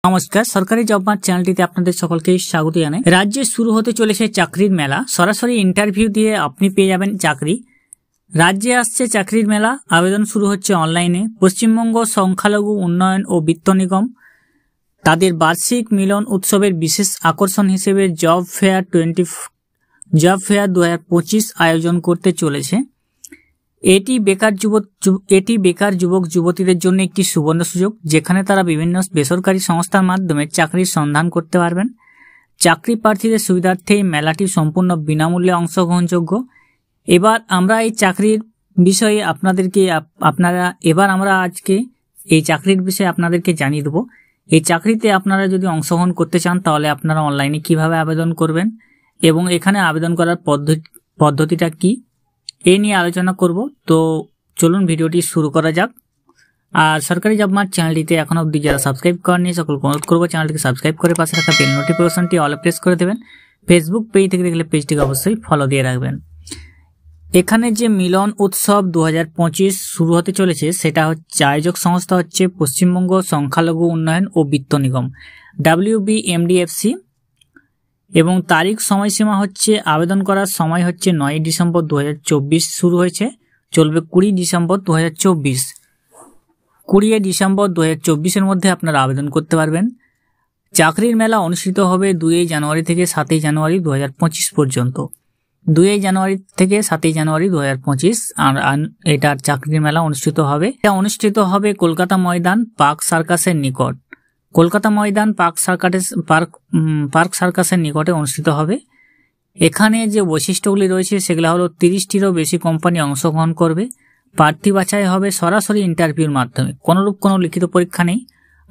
নমস্কার, সরকারি job mart চ্যানেলটিতে আপনাদের সকলকে স্বাগত জানাই। রাজ্যে শুরু হতে চলেছে চাকরির মেলা। সরাসরি ইন্টারভিউ দিয়ে আপনি পেয়ে যাবেন চাকরি। রাজ্যে আসছে চাকরির মেলা, আবেদন শুরু হচ্ছে অনলাইনে। পশ্চিমবঙ্গ সংখ্যালঘু উন্নয়ন ও বিত্ত নিগম তাদের বার্ষিক মিলন উৎসবের বিশেষ আকর্ষণ হিসেবে জব ফেয়ার 2025 আয়োজন করতে চলেছে। এটি বেকার যুবক যুবতীদের জন্য একটি সুবর্ণ সুযোগ, যেখানে তারা বিভিন্ন বেসরকারি সংস্থার মাধ্যমে চাকরির সন্ধান করতে পারবেন। চাকরি প্রার্থীদের সুবিধার্থে এই মেলাটি সম্পূর্ণ বিনামূল্যে অংশগ্রহণযোগ্য। এবার আমরা এই চাকরির বিষয়ে আজকে এই চাকরির বিষয়ে আপনাদেরকে জানিয়ে দেবো। এই চাকরিতে আপনারা যদি অংশগ্রহণ করতে চান তাহলে আপনারা অনলাইনে কিভাবে আবেদন করবেন এবং এখানে আবেদন করার পদ্ধতিটা কি, এই নিয়ে আলোচনা করব। তো চলুন ভিডিওটি শুরু করা যাক। আর সরকারি জব মার্ট চ্যানেলটিতে এখনো অবধি যারা সাবস্ক্রাইব করেননি সকলকে অনুরোধ করবো চ্যানেলটিকে সাবস্ক্রাইব করে পাশে রাখা বেল নোটিফিকেশনটি অলে প্রেস করে দেবেন। ফেসবুক পেজ থেকে দেখলে পেজটিকে অবশ্যই ফলো দিয়ে রাখবেন। এখানে যে মিলন উৎসব 2025 শুরু হতে চলেছে সেটা হচ্ছে আয়োজক সংস্থা হচ্ছে পশ্চিমবঙ্গ সংখ্যালঘু উন্নয়ন ও বিত্ত নিগম WBMDFC এবং তারিখ সময়সীমা হচ্ছে আবেদন করার সময় হচ্ছে 9 ডিসেম্বর 2024 শুরু হয়েছে, চলবে 20 ডিসেম্বর 2024। 20 ডিসেম্বর 2024 মধ্যে আপনারা আবেদন করতে পারবেন। চাকরির মেলা অনুষ্ঠিত হবে 2 জানুয়ারি থেকে 7 জানুয়ারি 2025 পর্যন্ত। 2 জানুয়ারি থেকে 7 জানুয়ারি 2025 আর এটার চাকরির মেলা অনুষ্ঠিত হবে। এটা অনুষ্ঠিত হবে কলকাতা ময়দান পার্ক সার্কাসের নিকট। কলকাতা ময়দান পার্ক সার্কাসের নিকটে অনুষ্ঠিত হবে। এখানে যে বৈশিষ্ট্যগুলি রয়েছে সেগুলো হলো 30টিরও বেশি কোম্পানি অংশগ্রহণ করবে। প্রার্থী বাছাই হবে সরাসরি ইন্টারভিউর মাধ্যমে, কোনো লিখিত পরীক্ষা নেই।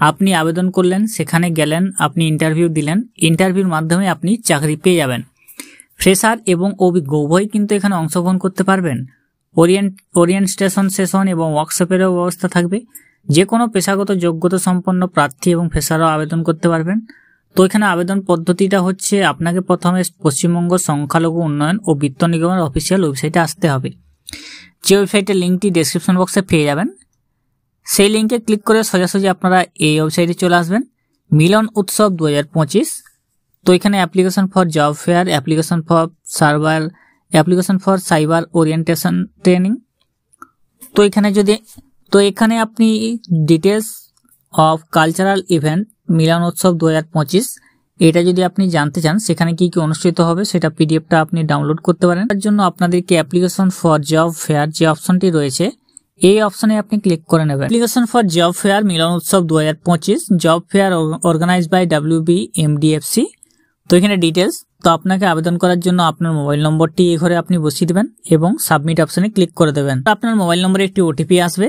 আপনি আবেদন করলেন, সেখানে গেলেন, আপনি ইন্টারভিউ দিলেন, ইন্টারভিউর মাধ্যমে আপনি চাকরি পেয়ে যাবেন। ফ্রেশার এবং অভিজ্ঞ উভয়ই কিন্তু এখানে অংশগ্রহণ করতে পারবেন। ওরিয়েন্টেশন সেশন এবং ওয়ার্কশপেরও ব্যবস্থা থাকবে। যে কোনো পেশাগত যোগ্যতা সম্পন্ন প্রার্থী এবং ফ্রেশারও আবেদন করতে পারবেন। তো এখানে আবেদন পদ্ধতিটা হচ্ছে আপনাকে প্রথমে পশ্চিমবঙ্গ সংখ্যালঘু উন্নয়ন ও বিত্ত নিগমের অফিসিয়াল ওয়েবসাইটে আসতে হবে। যে ওয়েবসাইটের লিঙ্কটি ডেসক্রিপশন বক্সে পেয়ে যাবেন, সেই লিঙ্কে ক্লিক করে সোজাসুজি আপনারা এই ওয়েবসাইটে চলে আসবেন। মিলন উৎসব 2025। তো এখানে application for job fair, application for cyber orientation training. তো এখানে আপনি ডিটেলস অফ কালচারাল ইভেন্ট মিলন উৎসব 2025 এটা যদি আপনি জানতে চান সেখানে কি কি অনুষ্ঠিত হবে সেটা পিডিএফটা আপনি ডাউনলোড করতে পারেন। তার জন্য আপনাদেরকে অ্যাপ্লিকেশন ফর জব ফেয়ার যে অপশনটি রয়েছে এই অপশনে আপনি ক্লিক করে নেবেন। অ্যাপ্লিকেশন ফর জব ফেয়ার মিলন উৎসব 2025 job fair organised by WBMDFC। তো এখানে ডিটেলস। তো আপনাকে আবেদন করার জন্য আপনার মোবাইল নম্বরটি এই ঘরে আপনি বসিয়ে দেবেন এবং সাবমিট অপশনে ক্লিক করে দেবেন। আপনার মোবাইল নম্বরে একটি ওটিপি আসবে,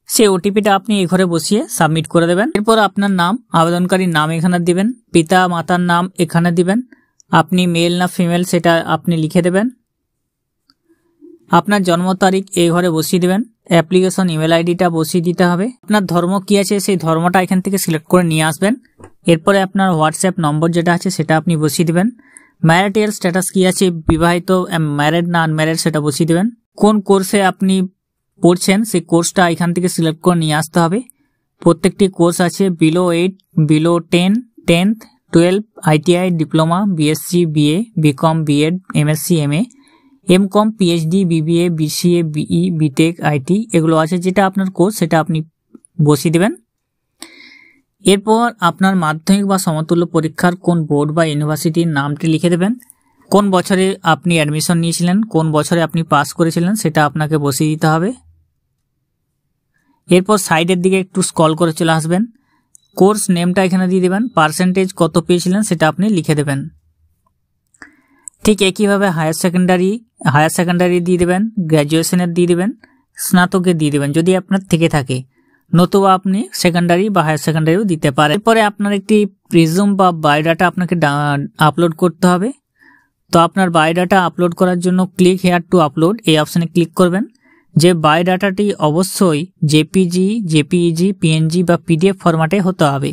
সেই ওটিপিটা আপনি এই ঘরে বসিয়ে সাবমিট করে দেবেন। এরপর আপনার নাম, আবেদনকারীর নাম এখানে দিবেন, পিতা মাতার নাম এখানে দিবেন, আপনি মেল না ফিমেল সেটা আপনি লিখে দেবেন, আপনার জন্ম তারিখ এই ঘরে বসিয়ে দেবেন, অ্যাপ্লিকেশন ইমেল আইডিটা বসিয়ে দিতে হবে। আপনার ধর্ম কি আছে সেই ধর্মটা এখান থেকে সিলেক্ট করে নিয়ে আসবেন। এরপরে আপনার হোয়াটসঅ্যাপ নম্বর যেটা আছে সেটা আপনি বসিয়ে দেবেন। ম্যারিটাল স্ট্যাটাস কি আছে, বিবাহিত, ম্যারিড না আনম্যারিড সেটা বসিয়ে দেবেন। কোন কোর্সে আপনি পড়ছেন সেই কোর্সটা এখান থেকে সিলেক্ট করে নিয়ে আসতে হবে। প্রত্যেকটি কোর্স আছে below 8, below 10, 10th, 12, ITI, diploma, BSc, BA, BCom, BEd, MSc, MA, MCom, PhD, BBA, BCA, BE, BTech, IT এগুলো আছে। যেটা আপনার কোর্স সেটা আপনি বসিয়ে দেবেন। এরপর আপনার মাধ্যমিক বা সমতুল্য পরীক্ষার কোন বোর্ড বা ইউনিভার্সিটির নামটি লিখে দেবেন। কোন বছরে আপনি অ্যাডমিশন নিয়েছিলেন, কোন বছরে আপনি পাস করেছিলেন সেটা আপনাকে বসিয়ে দিতে হবে। এরপর সাইডের দিকে একটু স্ক্রল করে চলে আসবেন, কোর্স নেমটা এখানে দিয়ে দেবেন, পার্সেন্টেজ কত পেয়েছিলেন সেটা আপনি লিখে দেবেন। ঠিক একইভাবে হায়ার সেকেন্ডারি দিয়ে দেবেন, গ্র্যাজুয়েশনের দিয়ে দেবেন, স্নাতকের দিয়ে দেবেন যদি আপনার থেকে থাকে, নতুবা আপনি সেকেন্ডারি বা হায়ার সেকেন্ডারিও দিতে পারেন। এরপরে আপনার একটি রিজিউম বা বায়োডাটা আপনাকে আপলোড করতে হবে। তো আপনার বায়োডাটা আপলোড করার জন্য ক্লিক হেয়ার টু আপলোড এই অপশানে ক্লিক করবেন। যে বায়োডাটাটি অবশ্যই JPG, PNG বা PDF ফরম্যাটে হতে হবে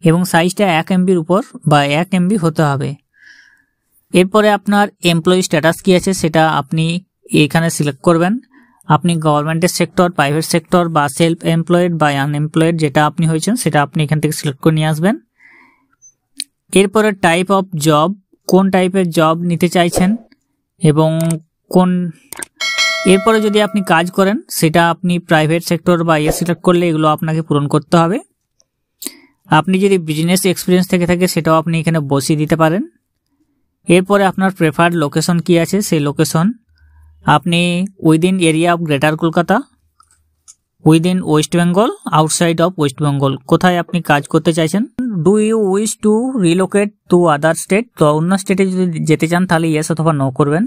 এবং সাইজটা 1 MBর উপর বা 1 MB হতে হবে। এরপরে আপনার এমপ্লয়ি স্ট্যাটাস কি আছে সেটা আপনি এখানে সিলেক্ট করবেন। আপনি গভর্নমেন্টের সেক্টর, প্রাইভেট সেক্টর বা সেলফ এমপ্লয়েড বা আনএমপ্লয়েড যেটা আপনি হয়েছেন সেটা আপনি এখান থেকে সিলেক্ট করে নিয়ে আসবেন। এরপরে টাইপ অফ জব, কোন টাইপের জব নিতে চাইছেন এবং এরপরে যদি আপনি কাজ করেন সেটা আপনি প্রাইভেট সেক্টর বা সিলেক্ট করলে এগুলো আপনাকে পূরণ করতে হবে। আপনি যদি বিজনেস এক্সপিরিয়েন্স থেকে থাকে সেটাও আপনি এখানে বসিয়ে দিতে পারেন। এরপরে আপনার প্রেফার্ড লোকেশন কি আছে সেই লোকেশন আপনি within area of greater Kolkata, within West Bengal, outside of West Bengal, কোথায় আপনি কাজ করতে চাইছেন। Do you wish to relocate to other state, তো অন্য স্টেটে যদি যেতে চান তাহলে ইয়েস অথবা নো করবেন।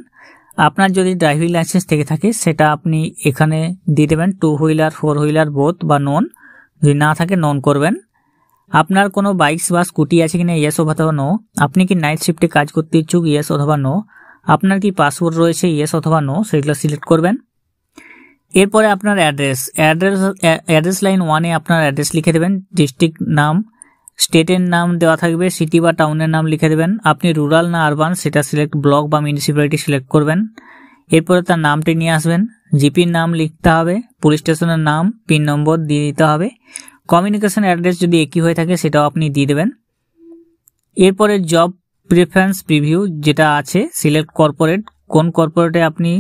আপনার যদি ড্রাইভিং লাইসেন্স থেকে থাকে সেটা আপনি এখানে দিয়ে দেবেন, 2 হুইলার 4 হুইলার বোথ বা নন, যদি না থাকে নন করবেন। আপনার কোনো বাইকস বা স্কুটি আছে কিনা ইয়েস অথবা নো। আপনি কি নাইট শিফটে কাজ করতে ইচ্ছুক ইয়েস অথবা নো। আপনার কি পাসপোর্ট রয়েছে ইয়েস অথবা নো, সেগুলো সিলেক্ট করবেন। এরপরে আপনার অ্যাড্রেস লাইন 1-এ আপনার অ্যাড্রেস লিখে দেবেন, ডিস্ট্রিক্ট নাম, স্টেটের নাম দেওয়া থাকবে, সিটি বা টাউনের নাম লিখে দেবেন। আপনি রুরাল না আরবান সেটা সিলেক্ট, ব্লক বা মিউনিসিপ্যালিটি সিলেক্ট করবেন। এরপরে তার নামটি নিয়ে আসবেন, জিপির নাম লিখতে হবে, পুলিশ স্টেশনের নাম, পিন নম্বর দিয়ে দিতে হবে। কমিউনিকেশন অ্যাড্রেস যদি একই হয়ে থাকে সেটাও আপনি দিয়ে দেবেন। এরপরে জব প্রেফারেন্স প্রিভিউ যেটা আছে, সিলেক্ট কর্পোরেট, কোন কর্পোরেটে আপনি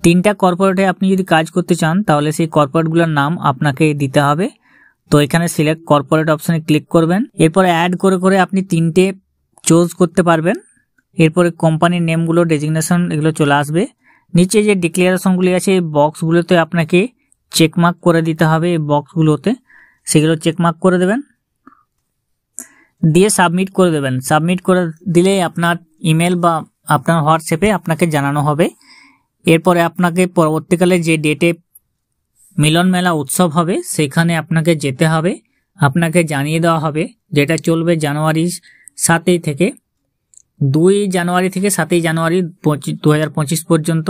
3টা কর্পোরেটে আপনি যদি কাজ করতে চান তাহলে সেই কর্পোরেটগুলোর নাম আপনাকে দিতে হবে। তো এখানে সিলেক্ট কর্পোরেট অপশনে ক্লিক করবেন। এরপরে অ্যাড করে করে আপনি 3টে চুজ করতে পারবেন। এরপরে কোম্পানির নেমগুলো, ডেজিগনেশন এগুলো চলে আসবে। নিচে যে ডিক্লারেশনগুলি আছে এই বক্সগুলোতে আপনাকে চেকমার্ক করে দিতে হবে, এই বক্সগুলোতে সেগুলো চেকমার্ক করে দেবেন, দিয়ে সাবমিট করে দেবেন। সাবমিট করে দিলে আপনার ইমেল বা আপনার হোয়াটসঅ্যাপে আপনাকে জানানো হবে। এরপরে আপনাকে পরবর্তীকালে যে ডেটে মিলন মেলা উৎসব হবে সেখানে আপনাকে যেতে হবে, আপনাকে জানিয়ে দেওয়া হবে, যেটা চলবে জানুয়ারি 7 থেকে 2 জানুয়ারি থেকে 7 জানুয়ারি 2025 পর্যন্ত।